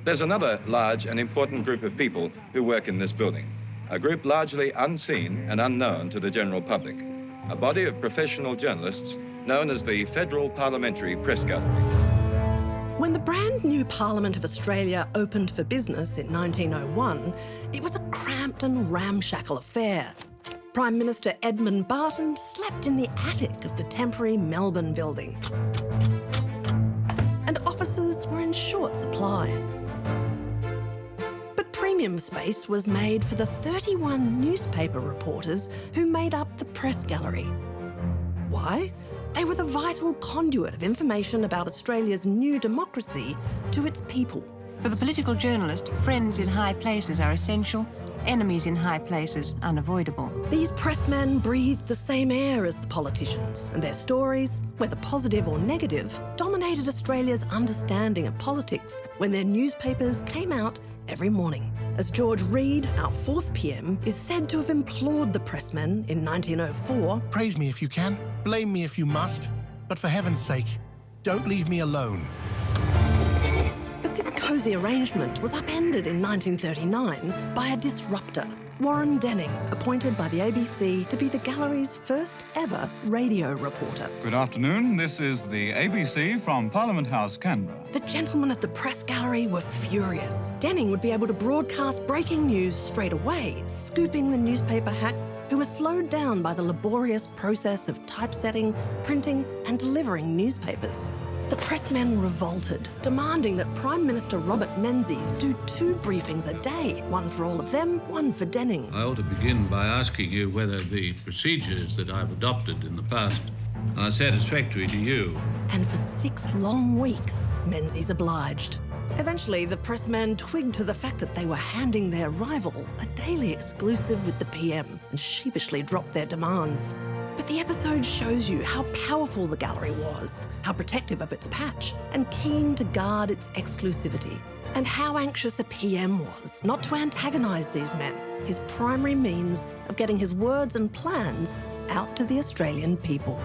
There's another large and important group of people who work in this building, a group largely unseen and unknown to the general public, a body of professional journalists known as the Federal Parliamentary Press Gallery. When the brand new Parliament of Australia opened for business in 1901, it was a cramped and ramshackle affair. Prime Minister Edmund Barton slept in the attic of the temporary Melbourne building. And officers were in short supply. But premium space was made for the 31 newspaper reporters who made up the press gallery. Why? They were the vital conduit of information about Australia's new democracy to its people. For the political journalist, friends in high places are essential, enemies in high places unavoidable. These pressmen breathed the same air as the politicians, and their stories, whether positive or negative, dominated Australia's understanding of politics when their newspapers came out every morning. As George Reid, our 4th PM, is said to have implored the pressmen in 1904, "Praise me if you can, blame me if you must, but for heaven's sake, don't leave me alone." But this cosy arrangement was upended in 1939 by a disruptor, Warren Denning, appointed by the ABC to be the gallery's first ever radio reporter. Good afternoon. This is the ABC from Parliament House, Canberra. The gentlemen at the press gallery were furious. Denning would be able to broadcast breaking news straight away, scooping the newspaper hacks who were slowed down by the laborious process of typesetting, printing and delivering newspapers. The pressmen revolted, demanding that Prime Minister Robert Menzies do 2 briefings a day, one for all of them, one for Denning. I ought to begin by asking you whether the procedures that I've adopted in the past are satisfactory to you. And for 6 long weeks, Menzies obliged. Eventually, the pressmen twigged to the fact that they were handing their rival a daily exclusive with the PM and sheepishly dropped their demands. But the episode shows you how powerful the gallery was, how protective of its patch, and keen to guard its exclusivity, and how anxious a PM was not to antagonise these men, his primary means of getting his words and plans out to the Australian people.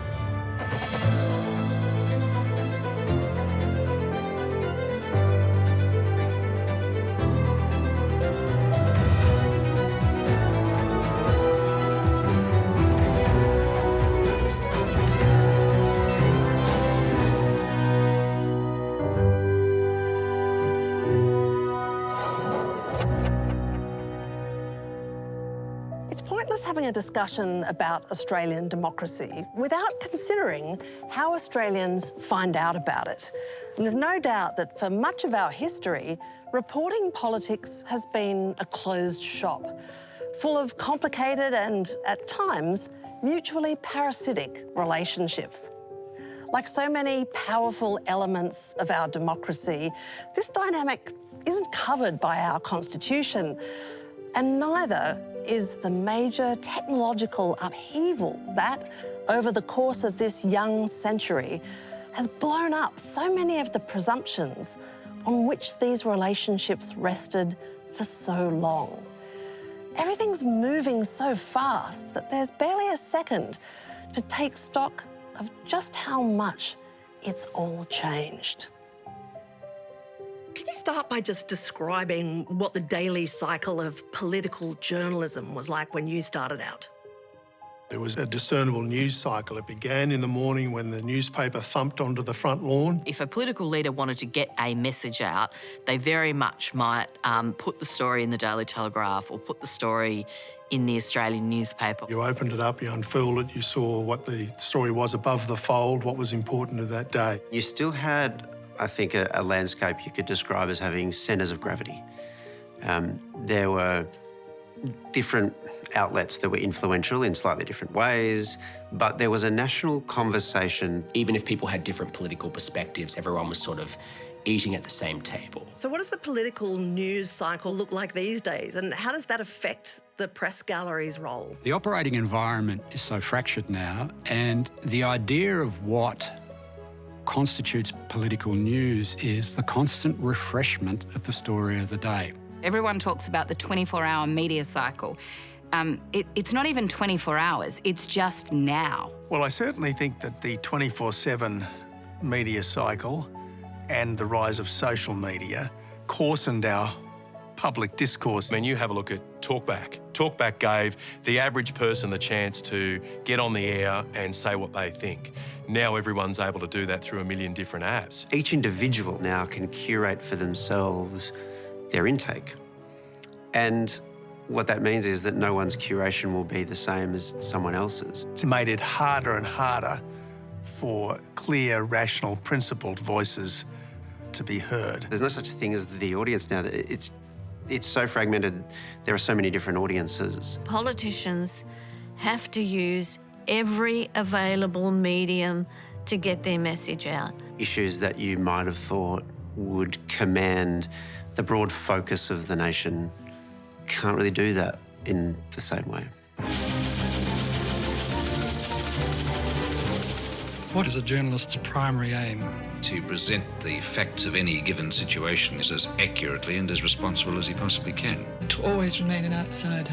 Having a discussion about Australian democracy without considering how Australians find out about it. And there's no doubt that for much of our history, reporting politics has been a closed shop, full of complicated and, at times, mutually parasitic relationships. Like so many powerful elements of our democracy, this dynamic isn't covered by our constitution, and neither is the major technological upheaval that, over the course of this young century, has blown up so many of the presumptions on which these relationships rested for so long. Everything's moving so fast that there's barely a second to take stock of just how much it's all changed. Can you start by just describing what the daily cycle of political journalism was like when you started out? There was a discernible news cycle. It began in the morning when the newspaper thumped onto the front lawn. If a political leader wanted to get a message out, they very much might put the story in the Daily Telegraph or put the story in the Australian newspaper. You opened it up, you unfurled it, you saw what the story was above the fold, what was important to that day. You still had, I think, a landscape you could describe as having centres of gravity. There were different outlets that were influential in slightly different ways, but there was a national conversation. Even if people had different political perspectives, everyone was sort of eating at the same table. So what does the political news cycle look like these days, and how does that affect the press gallery's role? The operating environment is so fractured now, and the idea of what constitutes political news is the constant refreshment of the story of the day. Everyone talks about the 24-hour media cycle. It's not even 24 hours, it's just now. Well, I certainly think that the 24/7 media cycle and the rise of social media coarsened our public discourse. I mean, you have a look at Talkback. Talkback gave the average person the chance to get on the air and say what they think. Now everyone's able to do that through a million different apps. Each individual now can curate for themselves their intake. And what that means is that no one's curation will be the same as someone else's. It's made it harder and harder for clear, rational, principled voices to be heard. There's no such thing as the audience now. It's so fragmented. There are so many different audiences. Politicians have to use every available medium to get their message out. Issues that you might have thought would command the broad focus of the nation can't really do that in the same way. What is a journalist's primary aim? To present the facts of any given situation as accurately and as responsible as he possibly can. To always remain an outsider,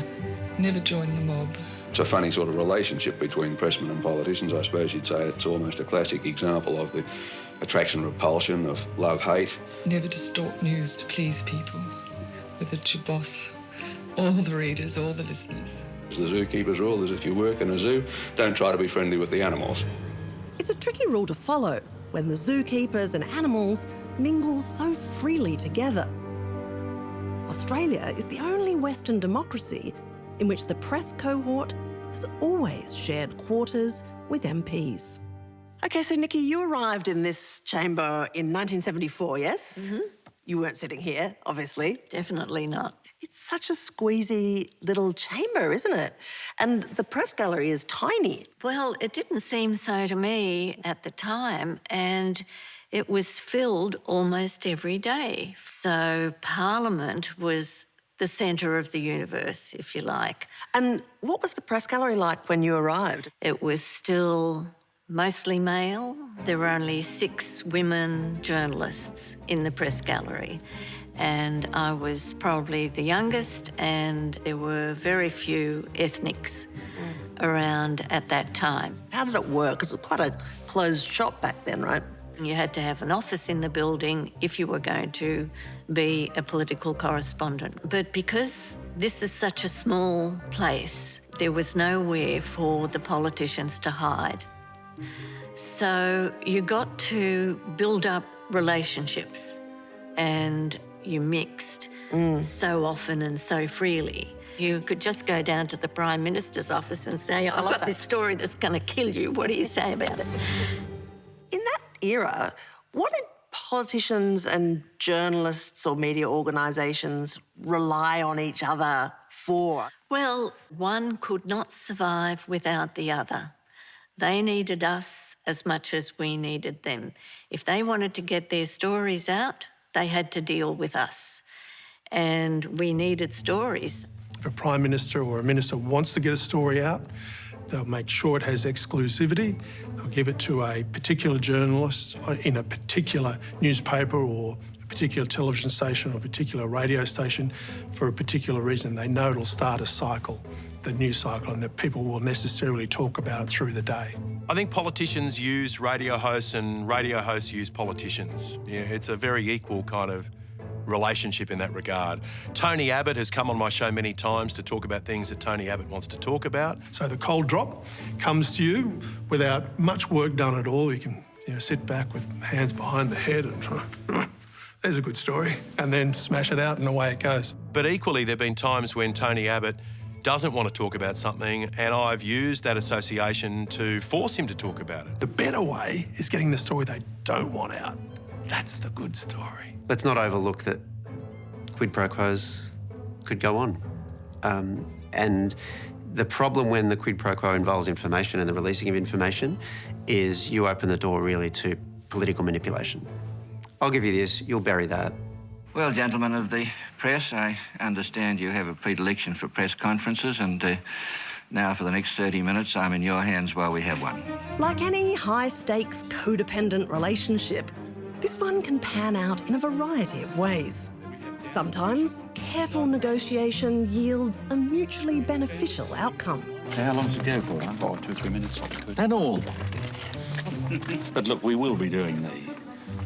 never join the mob. It's a funny sort of relationship between pressmen and politicians. I suppose you'd say it's almost a classic example of the attraction and repulsion of love-hate. Never distort news to please people, whether it's your boss, or the readers, or the listeners. The zookeeper's rule is if you work in a zoo, don't try to be friendly with the animals. It's a tricky rule to follow when the zookeepers and animals mingle so freely together. Australia is the only Western democracy in which the press cohort has always shared quarters with MPs. OK, so Nikki, you arrived in this chamber in 1974, yes? Mm-hmm. You weren't sitting here, obviously. Definitely not. It's such a squeezy little chamber, isn't it? And the press gallery is tiny. Well, it didn't seem so to me at the time, and it was filled almost every day. So Parliament was the centre of the universe, if you like. And what was the press gallery like when you arrived? It was still mostly male. There were only 6 women journalists in the press gallery. And I was probably the youngest, and there were very few ethnics around at that time. How did it work? Because it was quite a closed shop back then, right? You had to have an office in the building if you were going to be a political correspondent. But because this is such a small place, there was nowhere for the politicians to hide. So you got to build up relationships, and you mixed so often and so freely. You could just go down to the Prime Minister's office and say, I've got this story that's going to kill you. What do you say about it? In that era, what did politicians and journalists or media organisations rely on each other for? Well, one could not survive without the other. They needed us as much as we needed them. If they wanted to get their stories out, they had to deal with us, and we needed stories. If a Prime Minister or a Minister wants to get a story out, they'll make sure it has exclusivity. They'll give it to a particular journalist in a particular newspaper or a particular television station or a particular radio station for a particular reason. They know it'll start a cycle, the news cycle, and that people will necessarily talk about it through the day. I think politicians use radio hosts and radio hosts use politicians. Yeah, it's a very equal kind of relationship in that regard. Tony Abbott has come on my show many times to talk about things that Tony Abbott wants to talk about. So the cold drop comes to you without much work done at all. You can sit back with hands behind the head and there's a good story, and then smash it out and away it goes. But equally, there have been times when Tony Abbott doesn't want to talk about something, and I've used that association to force him to talk about it. The better way is getting the story they don't want out. That's the good story. Let's not overlook that quid pro quos could go on. And the problem when the quid pro quo involves information and the releasing of information is you open the door really to political manipulation. I'll give you this, you'll bury that. Well, gentlemen of the press, I understand you have a predilection for press conferences, and now for the next 30 minutes, I'm in your hands while we have one. Like any high-stakes codependent relationship, this one can pan out in a variety of ways. Sometimes, careful negotiation yields a mutually beneficial outcome. How long does it go for? Oh, 2 or 3 minutes. That's all. But look, we will be doing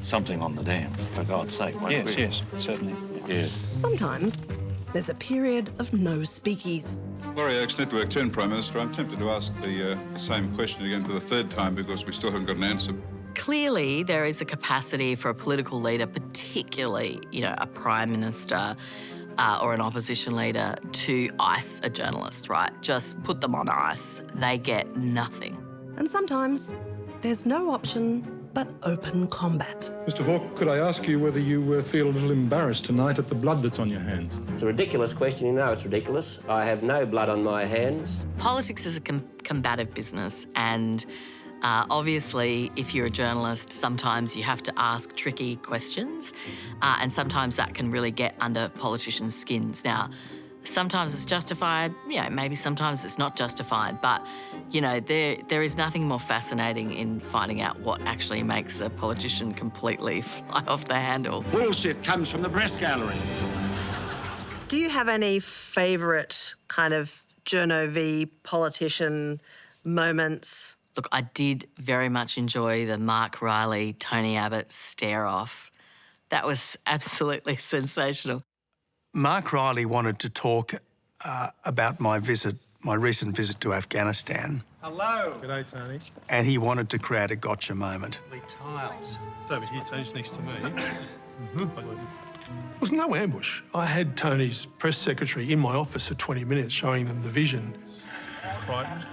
something on the dam, for God's sake, won't we? Yes, certainly. Yeah. Sometimes there's a period of no speakies. Laurie Oakes Network 10, Prime Minister. I'm tempted to ask the same question again for the third time because we still haven't got an answer. Clearly, there is a capacity for a political leader, particularly, a prime minister or an opposition leader, to ice a journalist, right? Just put them on ice. They get nothing. And sometimes there's no option but open combat. Mr Hawke, could I ask you whether you feel a little embarrassed tonight at the blood that's on your hands? It's a ridiculous question. You know it's ridiculous. I have no blood on my hands. Politics is a combative business, and obviously, if you're a journalist, sometimes you have to ask tricky questions, and sometimes that can really get under politicians' skins. Now, sometimes it's justified, maybe sometimes it's not justified, but, there is nothing more fascinating in finding out what actually makes a politician completely fly off the handle. Bullshit comes from the press gallery. Do you have any favourite kind of journo v politician moments? Look, I did very much enjoy the Mark Riley, Tony Abbott stare-off. That was absolutely sensational. Mark Riley wanted to talk about my recent visit to Afghanistan. Hello. G'day, Tony. And he wanted to create a gotcha moment. Tiles. It's over here, Tony's next to me. It was no ambush. I had Tony's press secretary in my office for 20 minutes showing them the vision. Frightened.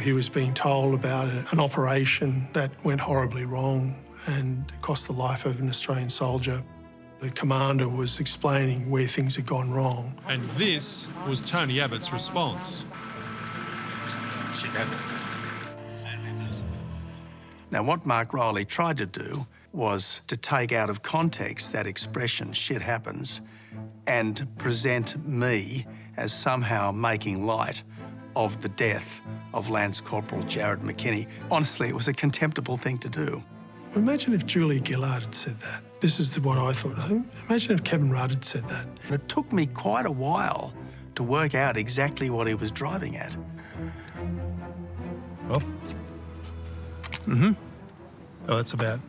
He was being told about an operation that went horribly wrong and cost the life of an Australian soldier. The commander was explaining where things had gone wrong. And this was Tony Abbott's response. Now, what Mark Riley tried to do was to take out of context that expression, shit happens, and present me as somehow making light of the death of Lance Corporal Jared McKinney. Honestly, it was a contemptible thing to do. Imagine if Julia Gillard had said that. This is what I thought. Imagine if Kevin Rudd had said that. It took me quite a while to work out exactly what he was driving at. Well, well, that's about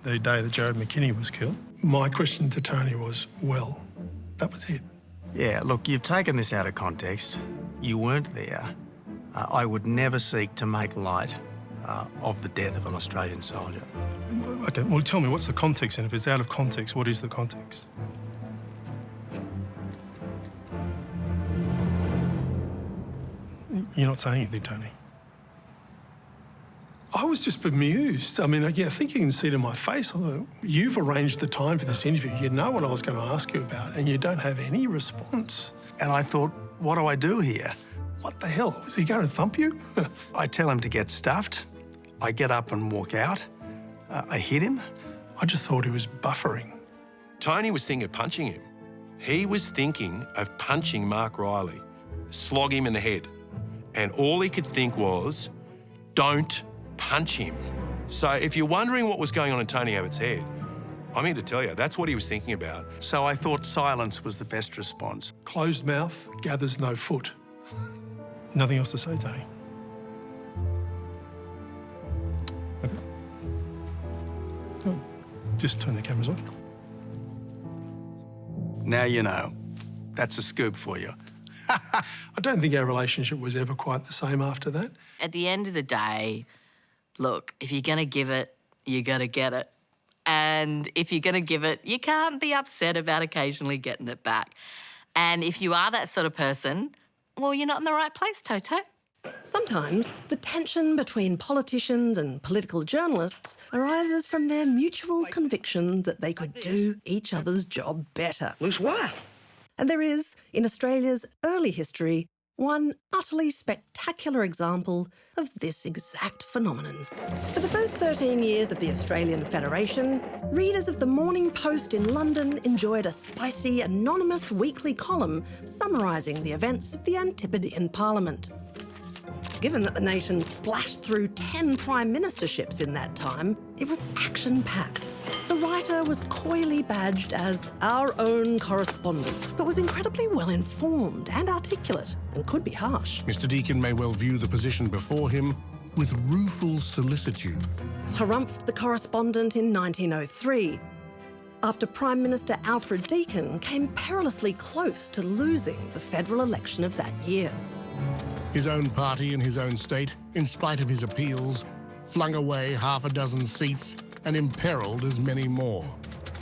the day that Jared McKinney was killed. My question to Tony was, well, that was it. Yeah, look, you've taken this out of context. You weren't there. I would never seek to make light of the death of an Australian soldier. OK, well, tell me, what's the context? And if it's out of context, what is the context? You're not saying anything, Tony. I was just bemused. I mean, I think you can see it in my face. You've arranged the time for this interview. You know what I was going to ask you about, and you don't have any response. And I thought, what do I do here? What the hell? Was he going to thump you? I tell him to get stuffed. I get up and walk out. I hit him. I just thought he was buffering. Tony was thinking of punching him. He was thinking of punching Mark Riley, slog him in the head. And all he could think was, don't punch him. So if you're wondering what was going on in Tony Abbott's head, I'm here to tell you, that's what he was thinking about. So I thought silence was the best response. Closed mouth gathers no foot. Nothing else to say, Tony? Okay. Oh, just turn the cameras off. Now you know. That's a scoop for you. I don't think our relationship was ever quite the same after that. At the end of the day, look, if you're going to give it, you got to get it. And if you're going to give it, you can't be upset about occasionally getting it back. And if you are that sort of person, well, you're not in the right place, Toto. Sometimes the tension between politicians and political journalists arises from their mutual conviction that they could do each other's job better. Loose wire. And there is, in Australia's early history, one utterly spectacular example of this exact phenomenon. For the first 13 years of the Australian Federation, readers of the Morning Post in London enjoyed a spicy, anonymous weekly column summarising the events of the Antipodean Parliament. Given that the nation splashed through 10 prime ministerships in that time, it was action-packed. The writer was coyly badged as our own correspondent, but was incredibly well-informed and articulate, and could be harsh. Mr. Deakin may well view the position before him with rueful solicitude. harumphed the correspondent in 1903, after Prime Minister Alfred Deakin came perilously close to losing the federal election of that year. His own party in his own state, in spite of his appeals, flung away half a dozen seats and imperilled as many more.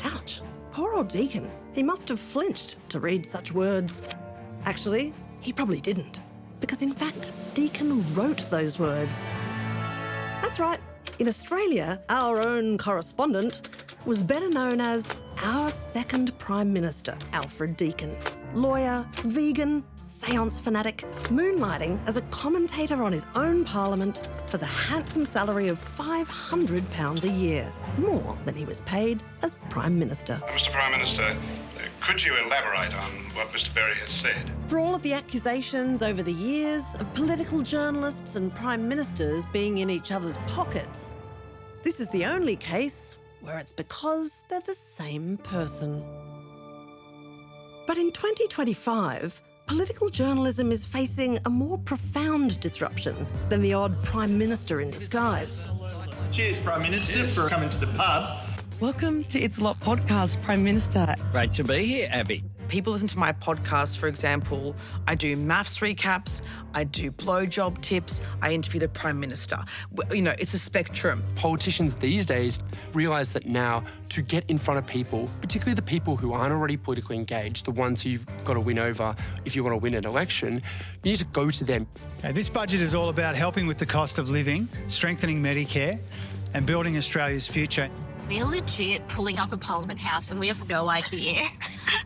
Ouch, poor old Deakin. He must have flinched to read such words. Actually, he probably didn't, because in fact, Deakin wrote those words. That's right, in Australia, our own correspondent was better known as our second Prime Minister, Alfred Deakin. Lawyer, vegan, seance fanatic, moonlighting as a commentator on his own parliament for the handsome salary of £500 a year, more than he was paid as Prime Minister. Mr Prime Minister, could you elaborate on what Mr Berry has said? For all of the accusations over the years of political journalists and Prime Ministers being in each other's pockets, this is the only case where it's because they're the same person. But in 2025, political journalism is facing a more profound disruption than the odd Prime Minister in disguise. Cheers, Prime Minister, for coming to the pub. Welcome to It's a Lot podcast, Prime Minister. Great to be here, Abby. People listen to my podcast, for example. I do maths recaps, I do blowjob tips, I interview the Prime Minister. You know, it's a spectrum. Politicians these days realise that now to get in front of people, particularly the people who aren't already politically engaged, the ones who you've got to win over if you want to win an election, you need to go to them. This budget is all about helping with the cost of living, strengthening Medicare and building Australia's future. We're legit pulling up a Parliament House and we have no idea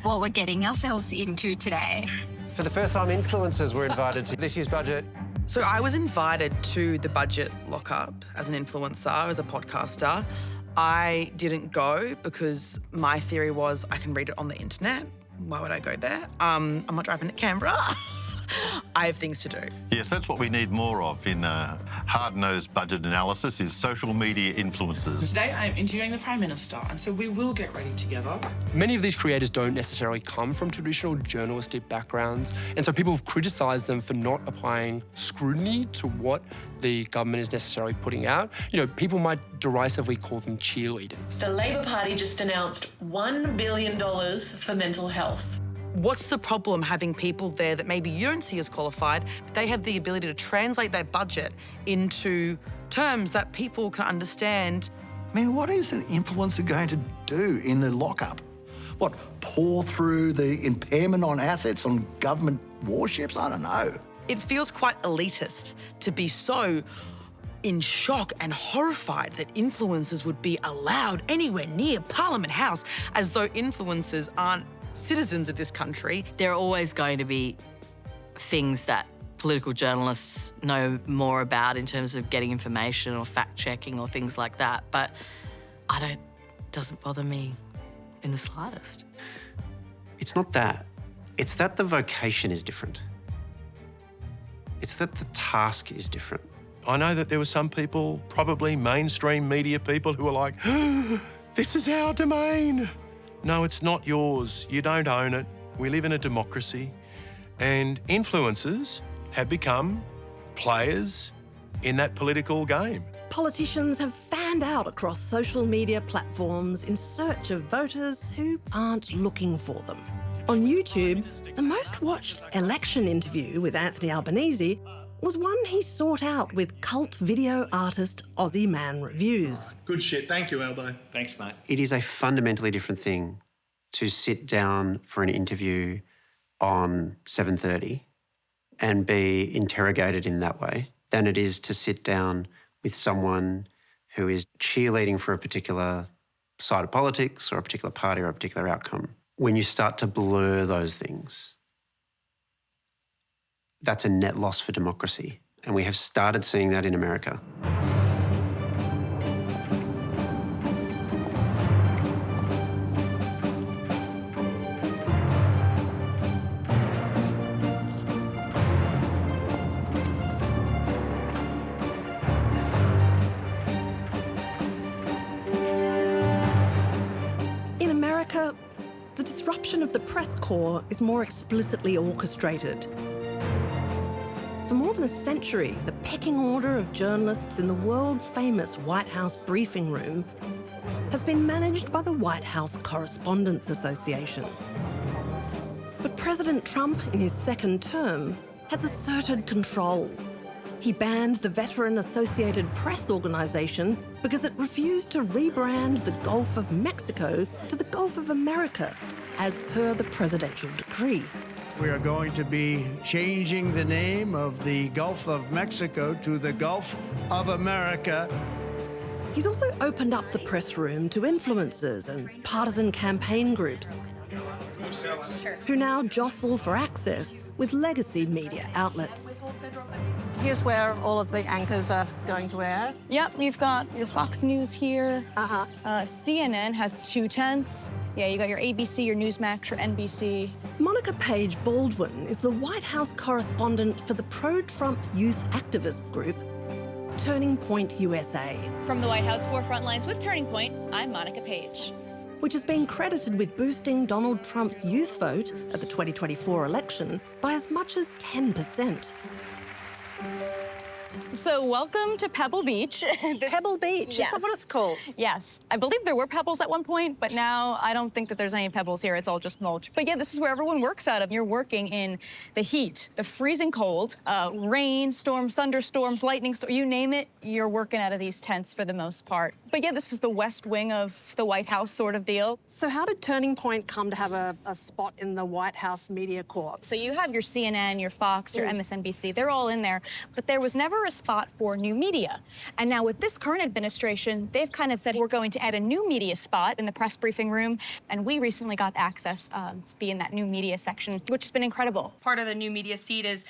what we're getting ourselves into today. For the first time, influencers were invited to this year's budget. So I was invited to the budget lockup as an influencer, as a podcaster. I didn't go because my theory was I can read it on the internet. Why would I go there? I'm not driving to Canberra. I have things to do. Yes, that's what we need more of in hard-nosed budget analysis is social media influencers. Today I am interviewing the Prime Minister, and so we will get ready together. Many of these creators don't necessarily come from traditional journalistic backgrounds, and so people have criticised them for not applying scrutiny to what the government is necessarily putting out. You know, people might derisively call them cheerleaders. The Labor Party just announced $1 billion for mental health. What's the problem having people there that maybe you don't see as qualified, but they have the ability to translate that budget into terms that people can understand? I mean, what is an influencer going to do in the lockup? What, pour through the impairment on assets on government warships? I don't know. It feels quite elitist to be so in shock and horrified that influencers would be allowed anywhere near Parliament House, as though influencers aren't citizens of this country. There are always going to be things that political journalists know more about in terms of getting information or fact-checking or things like that, but it doesn't bother me in the slightest. It's not that. It's that the vocation is different. It's that the task is different. I know that there were some people, probably mainstream media people, who were like, this is our domain. No, it's not yours. You don't own it. We live in a democracy. And influencers have become players in that political game. Politicians have fanned out across social media platforms in search of voters who aren't looking for them. On YouTube, the most watched election interview with Anthony Albanese was one he sought out with cult video artist Aussie Man Reviews. Good shit. Thank you, Albo. Thanks, mate. It is a fundamentally different thing to sit down for an interview on 7:30 and be interrogated in that way than it is to sit down with someone who is cheerleading for a particular side of politics or a particular party or a particular outcome. When you start to blur those things, that's a net loss for democracy. And we have started seeing that in America. In America, the disruption of the press corps is more explicitly orchestrated. For more than a century, the pecking order of journalists in the world-famous White House briefing room has been managed by the White House Correspondents Association. But President Trump, in his second term, has asserted control. He banned the veteran Associated Press organisation because it refused to rebrand the Gulf of Mexico to the Gulf of America, as per the presidential decree. We are going to be changing the name of the Gulf of Mexico to the Gulf of America. He's also opened up the press room to influencers and partisan campaign groups who now jostle for access with legacy media outlets. Here's where all of the anchors are going to air. Yep, you've got your Fox News here. CNN has 2 tents. Yeah, you got your ABC, your Newsmax, your NBC. Monica Page Baldwin is the White House correspondent for the pro-Trump youth activist group, Turning Point USA. From the White House Forefront Lines with Turning Point, I'm Monica Page. Which has been credited with boosting Donald Trump's youth vote at the 2024 election by as much as 10%. So welcome to Pebble Beach. Pebble Beach, is that what it's called? Yes. I believe there were pebbles at one point, but now I don't think that there's any pebbles here. It's all just mulch. But yeah, this is where everyone works out of. You're working in the heat, the freezing cold, rain, storms, thunderstorms, lightning storms, you name it, you're working out of these tents for the most part. But yeah, this is the West Wing of the White House sort of deal. So how did Turning Point come to have a spot in the White House Media Corp? So you have your CNN, your Fox, your MSNBC, they're all in there, but there was never a spot for new media. And now with this current administration, they've kind of said, we're going to add a new media spot in the press briefing room. And we recently got access to be in that new media section, which has been incredible. Part of the new media seat is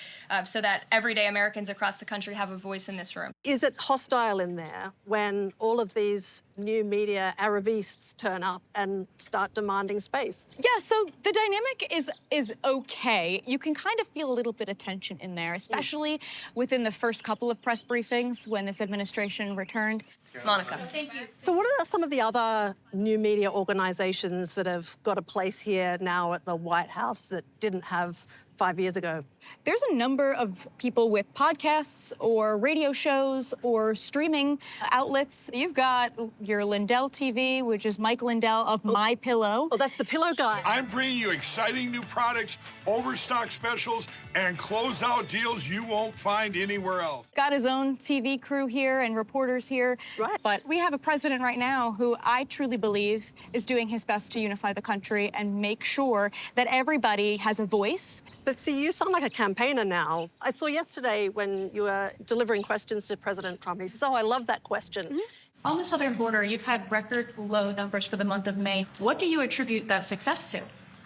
so that everyday Americans across the country have a voice in this room. Is it hostile in there when all of these new media Aravistes turn up and start demanding space? Yeah, so the dynamic is okay. You can kind of feel a little bit of tension in there, especially within the first couple of press briefings when this administration returned. Monica. Thank you. So what are some of the other new media organisations that have got a place here now at the White House that didn't have 5 years ago? There's a number of people with podcasts or radio shows or streaming outlets. You've got your Lindell TV, which is Mike Lindell of My Pillow. Oh, that's the pillow guy. I'm bringing you exciting new products, overstock specials, and closeout deals you won't find anywhere else. Got his own TV crew here and reporters here. Right. But we have a president right now who I truly believe is doing his best to unify the country and make sure that everybody has a voice. But see, you sound like a campaigner now. I saw yesterday when you were delivering questions to President Trump, he says, oh, I love that question. On the southern border, you've had record low numbers for the month of May. What do you attribute that success to?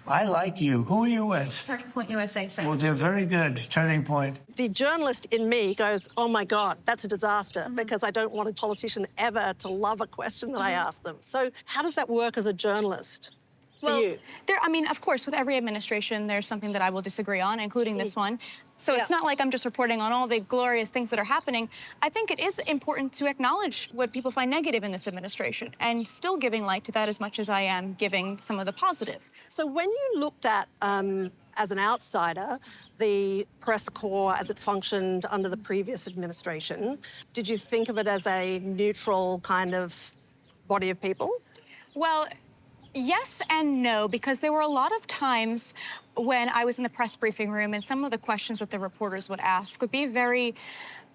I like you. Who are you with? Turning Point USA. Well, they're very good. Turning Point. The journalist in me goes, oh my God, that's a disaster, because I don't want a politician ever to love a question that I ask them. So how does that work as a journalist? For you? I mean, of course, with every administration, there's something that I will disagree on, including this one. So it's not like I'm just reporting on all the glorious things that are happening. I think it is important to acknowledge what people find negative in this administration and still giving light to that as much as I am giving some of the positive. So when you looked at, as an outsider, the press corps as it functioned under the previous administration, did you think of it as a neutral kind of body of people? Well, yes and no, because there were a lot of times when I was in the press briefing room and some of the questions that the reporters would ask would be very,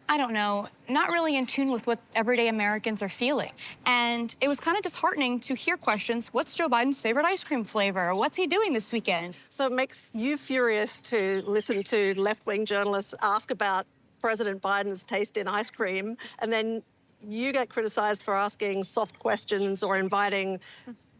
I don't know, not really in tune with what everyday Americans are feeling. And it was kind of disheartening to hear questions, what's Joe Biden's favorite ice cream flavor? What's he doing this weekend? So it makes you furious to listen to left-wing journalists ask about President Biden's taste in ice cream, and then you get criticised for asking soft questions or inviting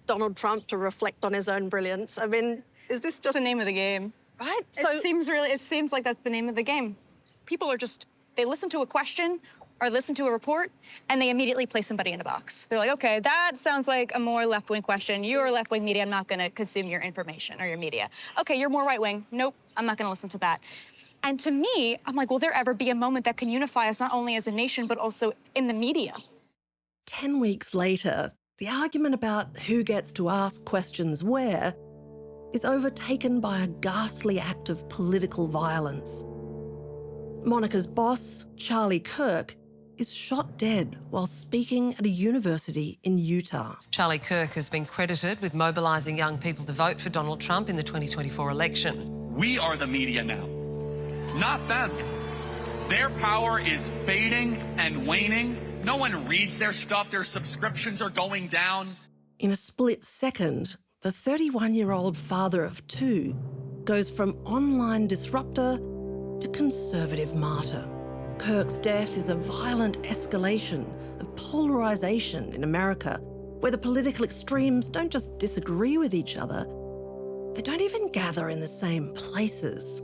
Donald Trump to reflect on his own brilliance. I mean, is this just... It's the name of the game. Right? It seems like that's the name of the game. People are just, they listen to a question or listen to a report and they immediately place somebody in a box. They're like, okay, that sounds like a more left-wing question. You're left-wing media, I'm not gonna consume your information or your media. Okay, you're more right-wing. Nope, I'm not gonna listen to that. And to me, I'm like, will there ever be a moment that can unify us not only as a nation, but also in the media? 10 weeks later, the argument about who gets to ask questions where is overtaken by a ghastly act of political violence. Monica's boss, Charlie Kirk, is shot dead while speaking at a university in Utah. Charlie Kirk has been credited with mobilising young people to vote for Donald Trump in the 2024 election. We are the media now, not them. Their power is fading and waning. No one reads their stuff. Their subscriptions are going down. In a split second, the 31-year-old father of two goes from online disruptor to conservative martyr. Kirk's death is a violent escalation of polarisation in America, where the political extremes don't just disagree with each other, they don't even gather in the same places.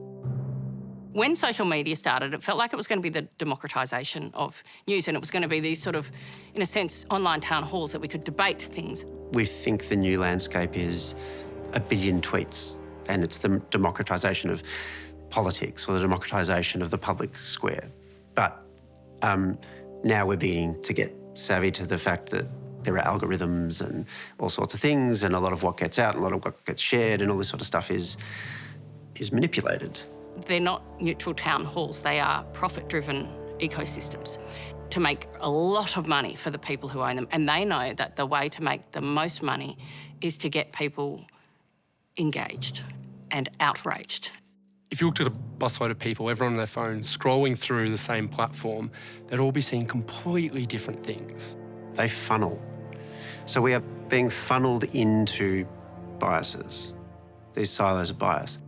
When social media started, it felt like it was going to be the democratisation of news, and it was going to be these sort of, in a sense, online town halls that we could debate things. We think the new landscape is a billion tweets, and it's the democratisation of politics or the democratisation of the public square. But now we're beginning to get savvy to the fact that there are algorithms and all sorts of things, and a lot of what gets out and a lot of what gets shared and all this sort of stuff is manipulated. They're not neutral town halls, they are profit-driven ecosystems to make a lot of money for the people who own them. And they know that the way to make the most money is to get people engaged and outraged. If you looked at a busload of people, everyone on their phones, scrolling through the same platform, they'd all be seeing completely different things. They funnel. So we are being funneled into biases, these silos of bias.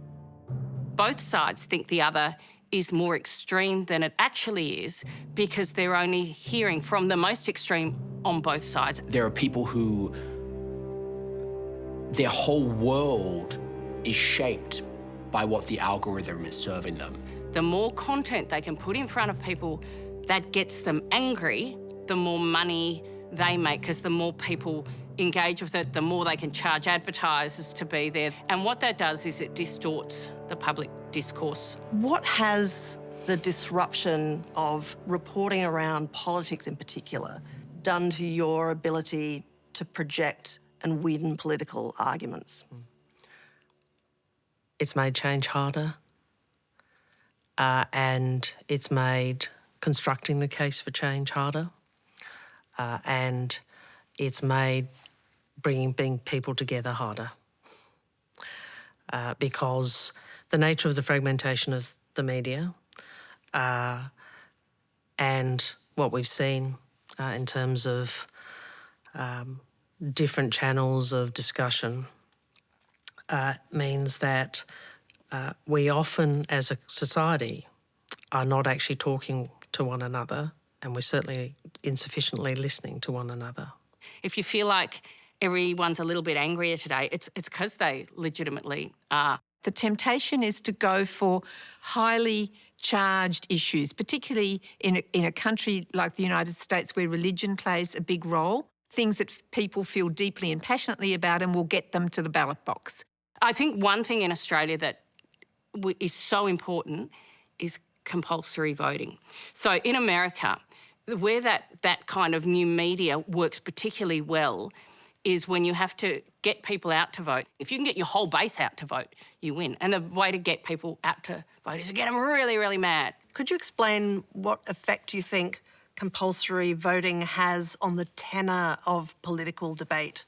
Both sides think the other is more extreme than it actually is because they're only hearing from the most extreme on both sides. There are people who their whole world is shaped by what the algorithm is serving them. The more content they can put in front of people that gets them angry, the more money they make, because the more people engage with it, the more they can charge advertisers to be there. And what that does is it distorts the public discourse. What has the disruption of reporting around politics in particular done to your ability to project and win political arguments? It's made change harder, and it's made constructing the case for change harder, and it's made bringing people together harder, because the nature of the fragmentation of the media and what we've seen in terms of different channels of discussion means that we often, as a society, are not actually talking to one another, and we're certainly insufficiently listening to one another. If you feel like everyone's a little bit angrier today, it's because they legitimately are. The temptation is to go for highly charged issues, particularly in a country like the United States where religion plays a big role, things that people feel deeply and passionately about and will get them to the ballot box. I think one thing in Australia that is so important is compulsory voting. So in America, where that kind of new media works particularly well is when you have to get people out to vote. If you can get your whole base out to vote, you win. And the way to get people out to vote is to get them really, really mad. Could you explain what effect you think compulsory voting has on the tenor of political debate?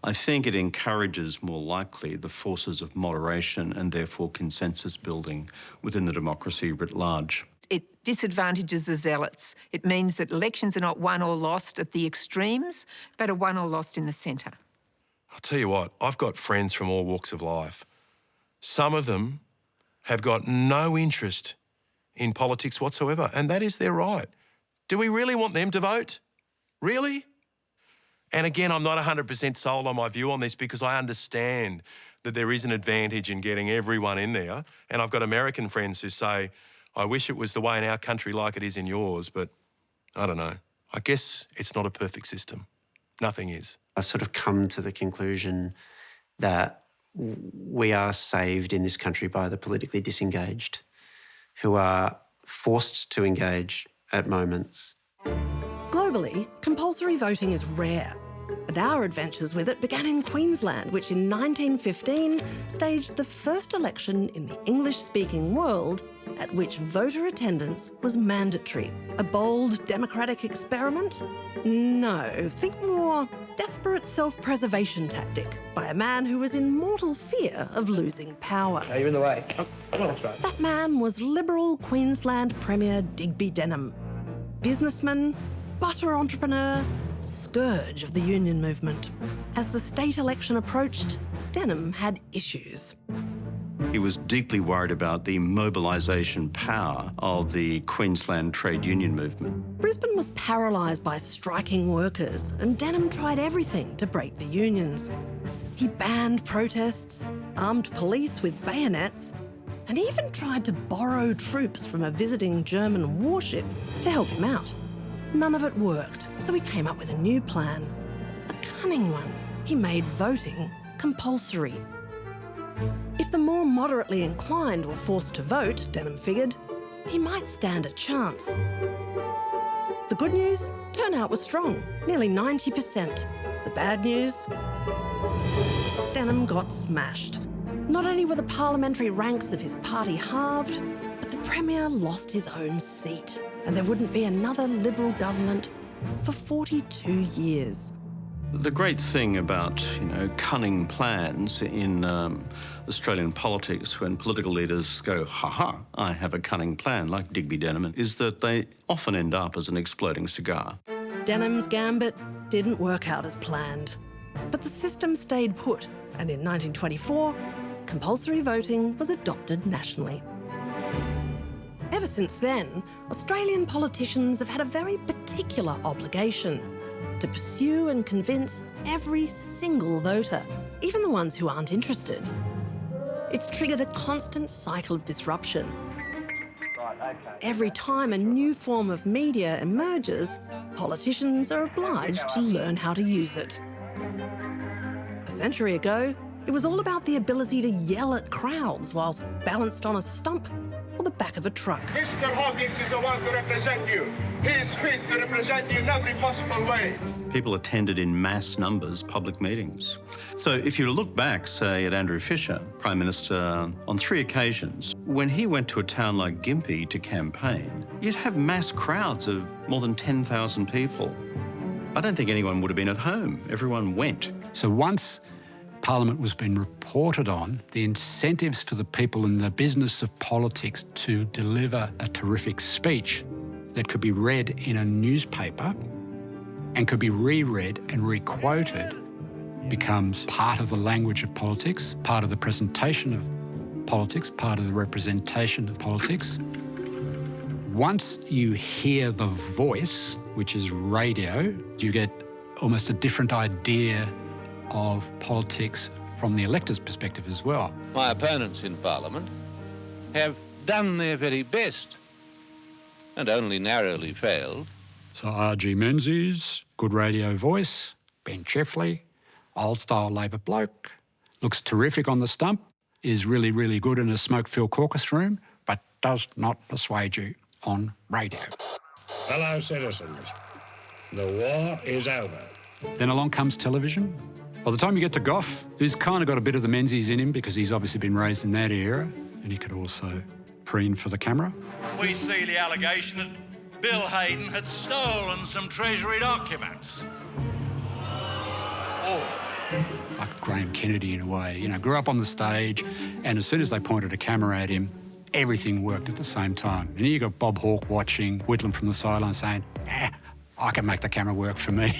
I think it encourages more likely the forces of moderation and therefore consensus building within the democracy writ large. It disadvantages the zealots. It means that elections are not won or lost at the extremes, but are won or lost in the centre. I'll tell you what, I've got friends from all walks of life. Some of them have got no interest in politics whatsoever, and that is their right. Do we really want them to vote? Really? And again, I'm not 100% sold on my view on this because I understand that there is an advantage in getting everyone in there. And I've got American friends who say, I wish it was the way in our country like it is in yours, but I don't know. I guess it's not a perfect system. Nothing is. I've sort of come to the conclusion that we are saved in this country by the politically disengaged, who are forced to engage at moments. Globally, compulsory voting is rare, and our adventures with it began in Queensland, which in 1915 staged the first election in the English-speaking world at which voter attendance was mandatory. A bold democratic experiment? No, think more desperate self-preservation tactic by a man who was in mortal fear of losing power. Are you in the way? Oh, that's right. That man was Liberal Queensland Premier Digby Denham. Businessman, butter entrepreneur, scourge of the union movement. As the state election approached, Denham had issues. He was deeply worried about the mobilisation power of the Queensland trade union movement. Brisbane was paralysed by striking workers, and Denham tried everything to break the unions. He banned protests, armed police with bayonets, and even tried to borrow troops from a visiting German warship to help him out. None of it worked, so he came up with a new plan. A cunning one. He made voting compulsory. If the more moderately inclined were forced to vote, Denham figured, he might stand a chance. The good news? Turnout was strong, nearly 90%. The bad news? Denham got smashed. Not only were the parliamentary ranks of his party halved, but the Premier lost his own seat, and there wouldn't be another Liberal government for 42 years. The great thing about, cunning plans in Australian politics when political leaders go, ha-ha, I have a cunning plan, like Digby Denham, is that they often end up as an exploding cigar. Denham's gambit didn't work out as planned, but the system stayed put, and in 1924, compulsory voting was adopted nationally. Ever since then, Australian politicians have had a very particular obligation: to pursue and convince every single voter, even the ones who aren't interested. It's triggered a constant cycle of disruption. Every time a new form of media emerges, politicians are obliged to learn how to use it. A century ago, it was all about the ability to yell at crowds whilst balanced on a stump or the back of a truck. Mr. Hawkins is the one to represent you. He is fit to represent you in every possible way. People attended in mass numbers public meetings. So if you look back, say, at Andrew Fisher, Prime Minister, on 3 occasions, when he went to a town like Gympie to campaign, you'd have mass crowds of more than 10,000 people. I don't think anyone would have been at home. Everyone went. So once Parliament was being reported on, the incentives for the people in the business of politics to deliver a terrific speech that could be read in a newspaper and could be reread and requoted becomes part of the language of politics, part of the presentation of politics, part of the representation of politics. Once you hear the voice, which is radio, you get almost a different idea of politics from the elector's perspective as well. My opponents in Parliament have done their very best and only narrowly failed. So R.G. Menzies, good radio voice, Ben Chifley, old-style Labor bloke, looks terrific on the stump, is really, really good in a smoke-filled caucus room, but does not persuade you on radio. Fellow citizens, the war is over. Then along comes television. By the time you get to Gough, he's kind of got a bit of the Menzies in him because he's obviously been raised in that era, and he could also preen for the camera. We see the allegation that Bill Hayden had stolen some Treasury documents. Like Graham Kennedy in a way, grew up on the stage, and as soon as they pointed a camera at him, everything worked at the same time. And you got Bob Hawke watching, Whitlam from the sideline saying, I can make the camera work for me.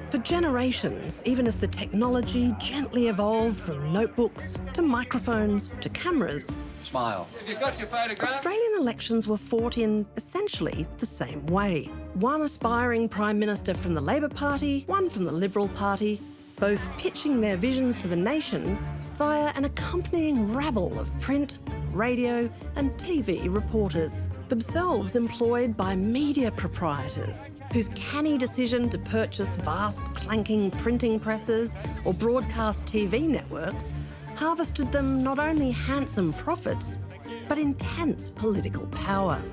For generations, even as the technology gently evolved from notebooks to microphones to cameras, Smile. You've got your photograph? Australian elections were fought in essentially the same way. One aspiring Prime Minister from the Labor Party, one from the Liberal Party, both pitching their visions to the nation via an accompanying rabble of print, radio and TV reporters, themselves employed by media proprietors whose canny decision to purchase vast clanking printing presses or broadcast TV networks harvested them not only handsome profits, but intense political power.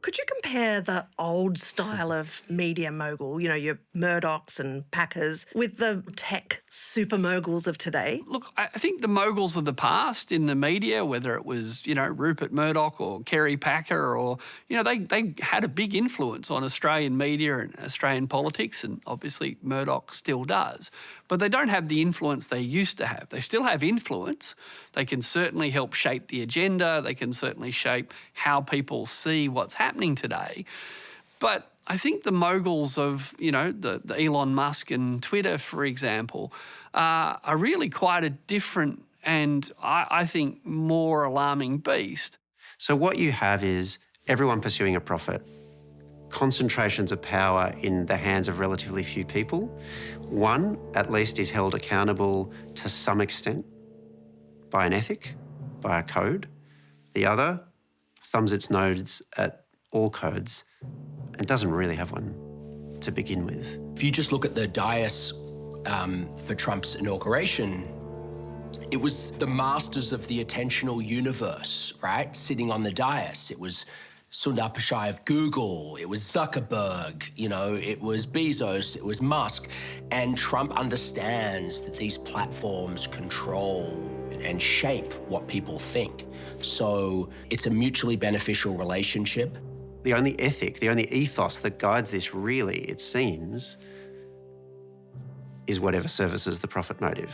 Could you compare the old style of media mogul, you know, your Murdochs and Packers, with the tech super moguls of today? Look, I think the moguls of the past in the media, whether it was, you know, Rupert Murdoch or Kerry Packer or, you know, they had a big influence on Australian media and Australian politics, and obviously Murdoch still does. But they don't have the influence they used to have. They still have influence. They can certainly help shape the agenda. They can certainly shape how people see what's happening today. But I think the moguls of, you know, the Elon Musk and Twitter, for example, are really quite a different and I think more alarming beast. So what you have is everyone pursuing a profit, concentrations of power in the hands of relatively few people. One, at least, is held accountable to some extent by an ethic, by a code. The other thumbs its nose at all codes and doesn't really have one to begin with. If you just look at the dais for Trump's inauguration, it was the masters of the attentional universe, right, sitting on the dais. It was Sundar Pichai of Google, it was Zuckerberg, you know, it was Bezos, it was Musk. And Trump understands that these platforms control and shape what people think. So it's a mutually beneficial relationship. The only ethic, the only ethos that guides this really, it seems, is whatever services the profit motive.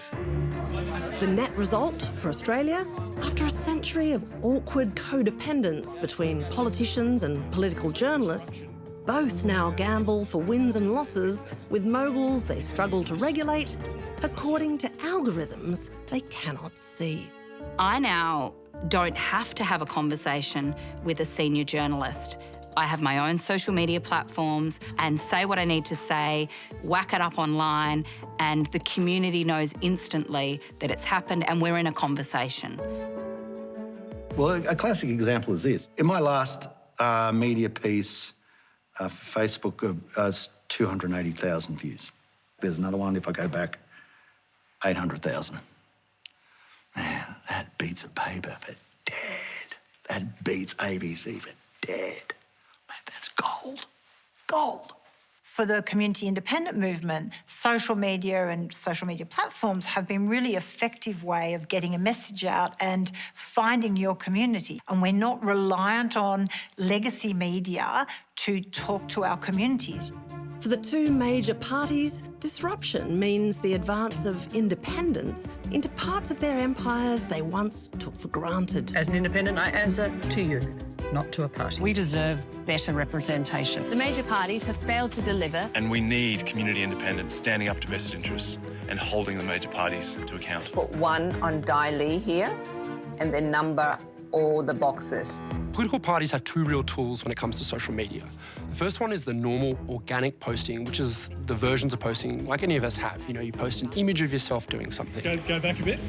The net result for Australia? After a century of awkward codependence between politicians and political journalists, both now gamble for wins and losses with moguls they struggle to regulate according to algorithms they cannot see. I now don't have to have a conversation with a senior journalist. I have my own social media platforms and say what I need to say, whack it up online, and the community knows instantly that it's happened and we're in a conversation. Well, a classic example is this. In my last media piece, Facebook has 280,000 views. There's another one, if I go back, 800,000. Man, that beats a paper for dead. That beats ABC for dead. Man, that's gold. Gold. For the community independent movement, social media and social media platforms have been really effective way of getting a message out and finding your community. And we're not reliant on legacy media to talk to our communities. For the two major parties, disruption means the advance of independence into parts of their empires they once took for granted. As an independent, I answer to you, not to a party. We deserve better representation. The major parties have failed to deliver. And we need community independence, standing up to vested interests and holding the major parties to account. Put one on Dai Li here and then number all the boxes. Political parties have two real tools when it comes to social media. The first one is the normal organic posting, which is the versions of posting like any of us have. You know, you post an image of yourself doing something. Go back a bit.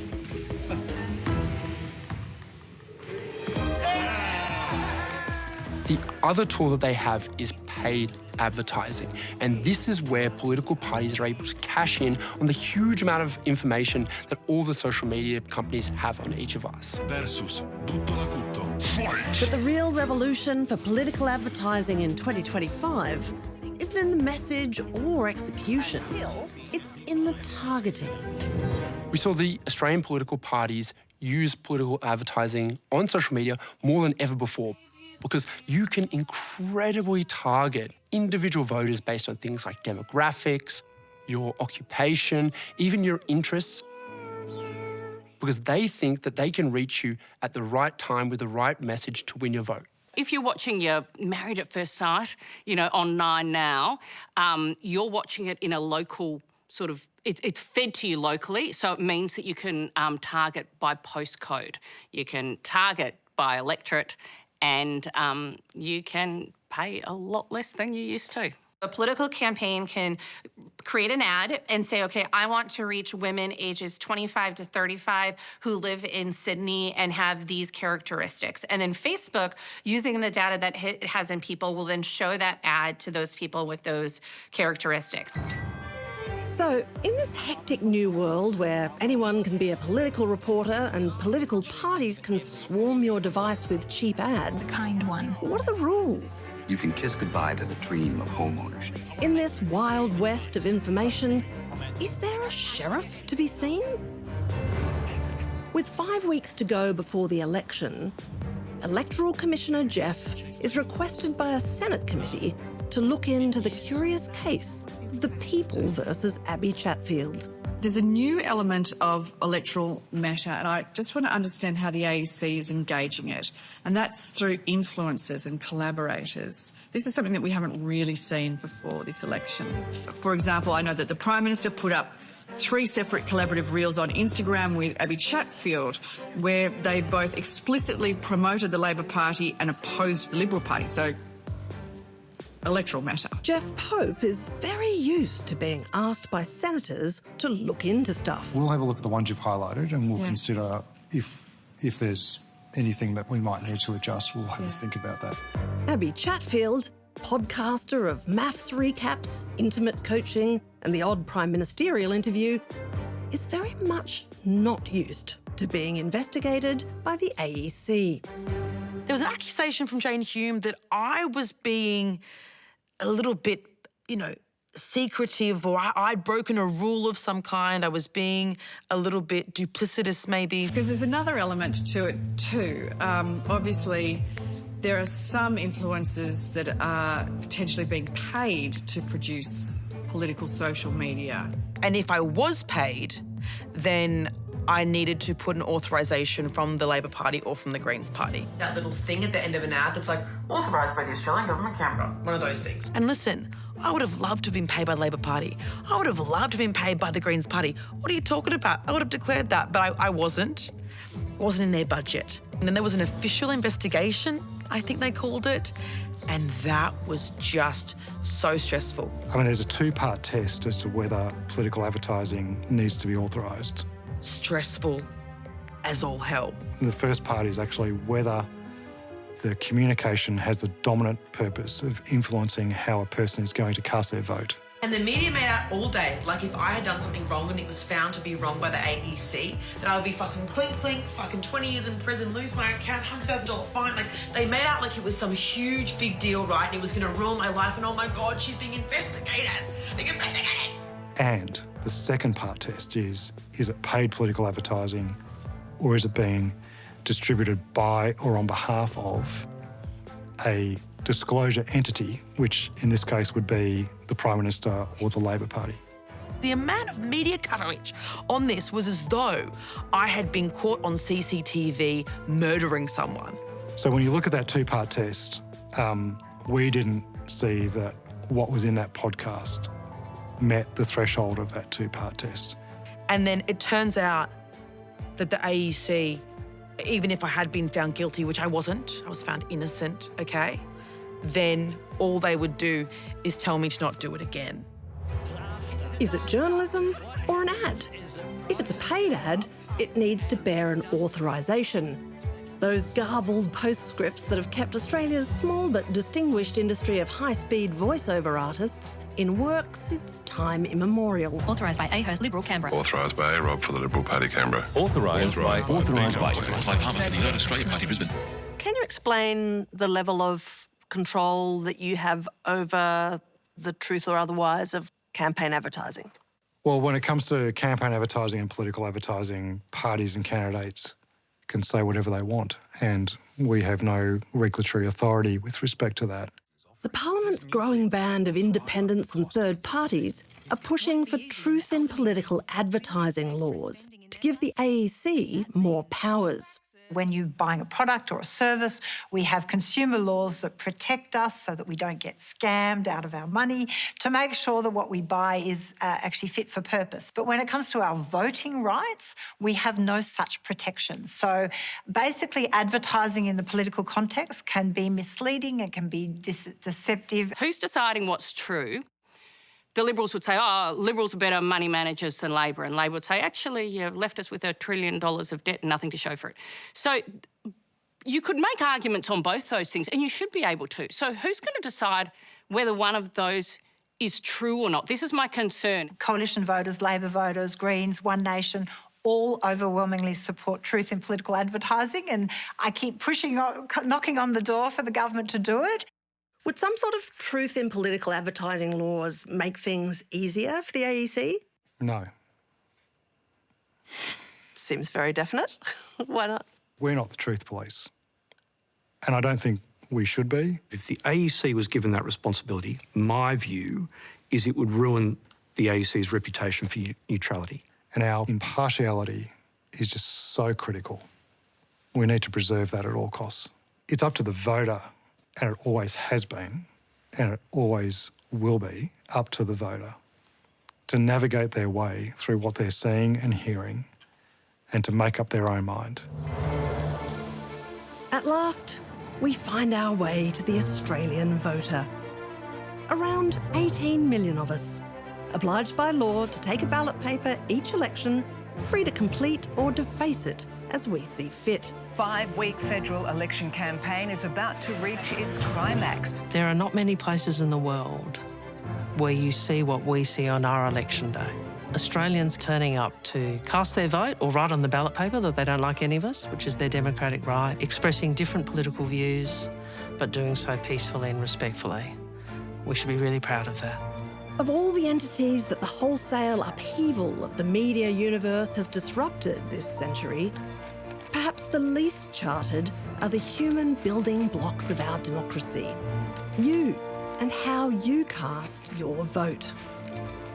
The other tool that they have is paid advertising. And this is where political parties are able to cash in on the huge amount of information that all the social media companies have on each of us. Versus tutto l'acuto. Fight! But the real revolution for political advertising in 2025 isn't in the message or execution. It's in the targeting. We saw the Australian political parties use political advertising on social media more than ever before, because you can incredibly target individual voters based on things like demographics, your occupation, even your interests, because they think that they can reach you at the right time with the right message to win your vote. If you're watching your Married at First Sight, you know, on 9 Now, you're watching it in a local sort of, it's fed to you locally, so it means that you can target by postcode. You can target by electorate, and you can pay a lot less than you used to. A political campaign can create an ad and say, okay, I want to reach women ages 25 to 35 who live in Sydney and have these characteristics. And then Facebook, using the data that it has in people, will then show that ad to those people with those characteristics. So, in this hectic new world where anyone can be a political reporter and political parties can swarm your device with cheap ads... The kind one. What are the rules? You can kiss goodbye to the dream of homeownership. In this wild west of information, is there a sheriff to be seen? With 5 weeks to go before the election, Electoral Commissioner Jeff is requested by a Senate committee to look into the curious case of the People versus Abby Chatfield. There's a new element of electoral matter, and I just want to understand how the AEC is engaging it, and that's through influencers and collaborators. This is something that we haven't really seen before this election. For example, I know that the Prime Minister put up 3 separate collaborative reels on Instagram with Abby Chatfield, where they both explicitly promoted the Labor Party and opposed the Liberal Party. So, electoral matter. Jeff Pope is very used to being asked by senators to look into stuff. We'll have a look at the ones you've highlighted and we'll consider if there's anything that we might need to adjust. We'll have a think about that. Abby Chatfield, podcaster of maths recaps, intimate coaching and the odd prime ministerial interview, is very much not used to being investigated by the AEC. There was an accusation from Jane Hume that I was being a little bit, secretive, or I'd broken a rule of some kind. I was being a little bit duplicitous, maybe. Because there's another element to it too. Obviously, there are some influencers that are potentially being paid to produce political social media. And if I was paid, then I needed to put an authorisation from the Labor Party or from the Greens Party. That little thing at the end of an ad that's like, authorised by the Australian Government, Canberra. One of those things. And listen, I would have loved to have been paid by the Labor Party. I would have loved to have been paid by the Greens Party. What are you talking about? I would have declared that, but I wasn't. It wasn't in their budget. And then there was an official investigation, I think they called it, and that was just so stressful. I mean, there's a 2-part test as to whether political advertising needs to be authorised. Stressful as all hell. The first part is actually whether the communication has the dominant purpose of influencing how a person is going to cast their vote. And the media made out all day, like if I had done something wrong and it was found to be wrong by the AEC, that I would be fucking clink, fucking 20 years in prison, lose my account, $100,000 fine. Like, they made out like it was some huge big deal, right? And it was going to ruin my life, and oh my God, she's being investigated. Being investigated. And the second part test is it paid political advertising, or is it being distributed by or on behalf of a disclosure entity, which in this case would be the Prime Minister or the Labor Party. The amount of media coverage on this was as though I had been caught on CCTV murdering someone. So when you look at that 2-part test, we didn't see that what was in that podcast met the threshold of that 2-part test. And then it turns out that the AEC, even if I had been found guilty, which I wasn't, I was found innocent, okay, then all they would do is tell me to not do it again. Is it journalism or an ad? If it's a paid ad, it needs to bear an authorisation. Those garbled postscripts that have kept Australia's small but distinguished industry of high-speed voiceover artists in work since time immemorial. Authorised by A-Hurst Liberal Canberra. Authorised by A-Rob for the Liberal Party Canberra. Authorised by Department for the United Australia Party Brisbane. Can you explain the level of control that you have over the truth or otherwise of campaign advertising? Well, when it comes to campaign advertising and political advertising, parties and candidates can say whatever they want, and we have no regulatory authority with respect to that. The Parliament's growing band of independents and third parties are pushing for truth in political advertising laws to give the AEC more powers. When you're buying a product or a service, we have consumer laws that protect us so that we don't get scammed out of our money, to make sure that what we buy is actually fit for purpose. But when it comes to our voting rights, we have no such protection. So basically, advertising in the political context can be misleading, it can be deceptive. Who's deciding what's true? The Liberals would say, oh, Liberals are better money managers than Labor. And Labor would say, actually, you've left us with $1 trillion of debt and nothing to show for it. So you could make arguments on both those things, and you should be able to. So who's going to decide whether one of those is true or not. This is my concern. Coalition voters, Labor voters, Greens, One Nation, all overwhelmingly support truth in political advertising, and I keep knocking on the door for the government to do it. Would some sort of truth in political advertising laws make things easier for the AEC? No. Seems very definite. Why not? We're not the truth police. And I don't think we should be. If the AEC was given that responsibility, my view is it would ruin the AEC's reputation for neutrality. And our impartiality is just so critical. We need to preserve that at all costs. It's up to the voter, and it always has been, and it always will be up to the voter to navigate their way through what they're seeing and hearing and to make up their own mind. At last, we find our way to the Australian voter. Around 18 million of us, obliged by law to take a ballot paper each election, free to complete or deface it as we see fit. 5-week federal election campaign is about to reach its climax. There are not many places in the world where you see what we see on our election day. Australians turning up to cast their vote or write on the ballot paper that they don't like any of us, which is their democratic right, expressing different political views, but doing so peacefully and respectfully. We should be really proud of that. Of all the entities that the wholesale upheaval of the media universe has disrupted this century, perhaps the least charted are the human building blocks of our democracy. You and how you cast your vote.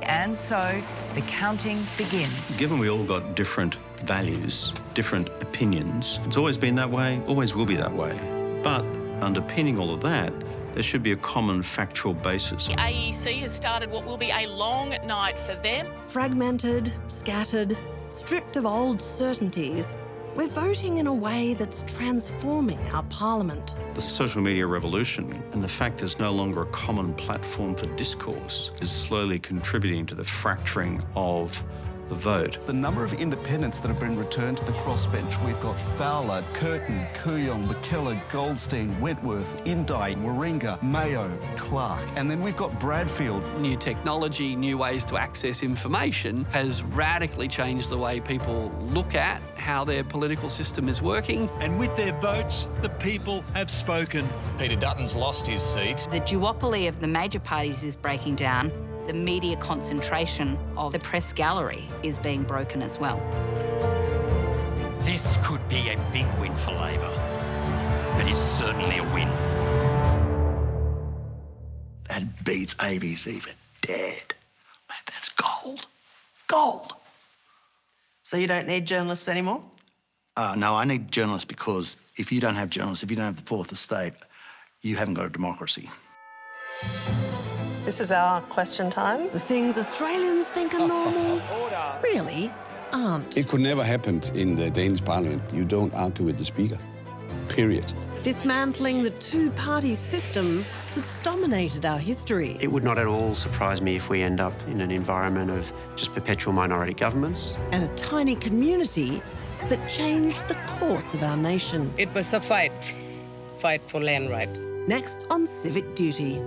And so the counting begins. Given we all got different values, different opinions, it's always been that way, always will be that way. But underpinning all of that, there should be a common factual basis. The AEC has started what will be a long night for them. Fragmented, scattered, stripped of old certainties, we're voting in a way that's transforming our parliament. The social media revolution and the fact there's no longer a common platform for discourse is slowly contributing to the fracturing of the vote. The number of independents that have been returned to the crossbench, we've got Fowler, Curtin, Kooyong, McKellar, Goldstein, Wentworth, Indi, Warringah, Mayo, Clark, and then we've got Bradfield. New technology, new ways to access information has radically changed the way people look at how their political system is working. And with their votes, the people have spoken. Peter Dutton's lost his seat. The duopoly of the major parties is breaking down. The media concentration of the press gallery is being broken as well. This could be a big win for Labor. It is certainly a win. That beats ABC for dead. Man, that's gold. Gold. So you don't need journalists anymore? No, I need journalists because if you don't have journalists, if you don't have the fourth estate, you haven't got a democracy. This is our question time. The things Australians think are normal really aren't. It could never happen in the Danish parliament. You don't argue with the speaker, period. Dismantling the two-party system that's dominated our history. It would not at all surprise me if we end up in an environment of just perpetual minority governments. And a tiny community that changed the course of our nation. It was a fight for land rights. Next on Civic Duty.